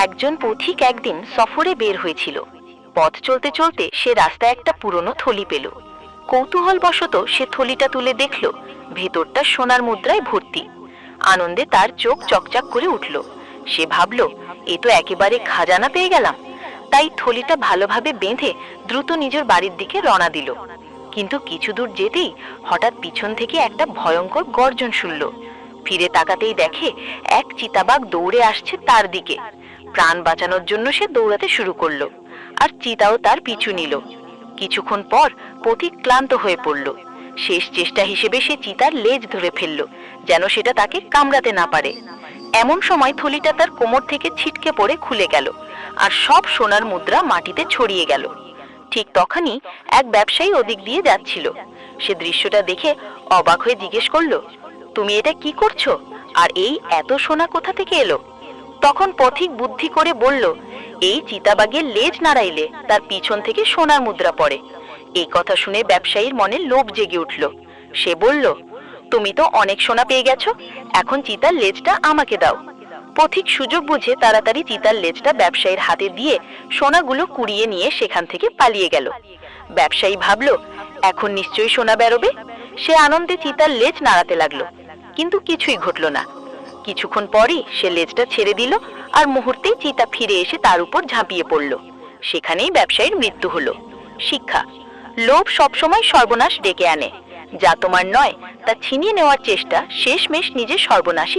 একজন পথিক একদিন সফরে বের হয়েছিল। পথ চলতে চলতে সে রাস্তায় একটা পুরনো থলি পেল। কৌতূহলবশত সে থলিটা তুলে দেখল ভেতরটা সোনার মুদ্রায় ভর্তি। আনন্দে তার চোখ চকচক করে উঠল। সে ভাবল, এ তো একেবারে খাজানা পেয়ে গেলাম। তাই থলিটা ভালোভাবে বেঁধে দ্রুত নিজের বাড়ির দিকে রওনা দিল। কিন্তু কিছু দূর যেতেই হঠাৎ পিছন থেকে একটা ভয়ঙ্কর গর্জন শুনল। ফিরে তাকাতেই দেখে এক চিতাবাঘ দৌড়ে আসছে তার দিকে। প্রাণ বাঁচানোর জন্য সে দৌড়াতে শুরু করলো, আর চিতাও তার পিছু নিল। কিছুক্ষণ পর পথিক ক্লান্ত হয়ে পড়ল। শেষ চেষ্টা হিসেবে সে চিতার লেজ ধরে ফেলল, যেন সেটা তাকে কামড়াতে না পারে। এমন সময় থলিটা তার কোমর থেকে ছিটকে পড়ে খুলে গেল, আর সব সোনার মুদ্রা মাটিতে ছড়িয়ে গেল। ঠিক তখনই এক ব্যবসায়ী ওদিক দিয়ে যাচ্ছিল। সে দৃশ্যটা দেখে অবাক হয়ে জিজ্ঞেস করলো, তুমি এটা কি করছো? আর এই এত সোনা কোথা থেকে এলো? তখন পথিক বুদ্ধি করে বলল, এই চিতাবাঘের লেজ নাড়াইলে তার পিছন থেকে সোনার মুদ্রা পড়ে। এই কথা শুনে ব্যবসায়ীর মনে লোভ জেগে উঠল। সে বলল, তুমি তো অনেক সোনা পেয়ে গেছো, এখন চিতার লেজটা আমাকে দাও। পথিক সুযোগ বুঝে তাড়াতাড়ি চিতার লেজটা ব্যবসায়ীর হাতে দিয়ে সোনাগুলো কুড়িয়ে নিয়ে সেখান থেকে পালিয়ে গেল। ব্যবসায়ী ভাবল, এখন নিশ্চয়ই সোনা বেরোবে। সে আনন্দে চিতার লেজ নাড়াতে লাগলো, কিন্তু কিছুই ঘটল না। কিছুক্ষণ পরই সে লেজটা ছেড়ে দিল, আর মুহূর্তেই চিতা ফিরে এসে তার উপর ঝাঁপিয়ে পড়ল। সেখানেই ব্যবসায়ীর মৃত্যু হলো। শিক্ষা: লোভ সবসময় সর্বনাশ ডেকে আনে। যা তোমার নয় তা ছিনিয়ে নেওয়ার চেষ্টা শেষমেশ নিজের সর্বনাশী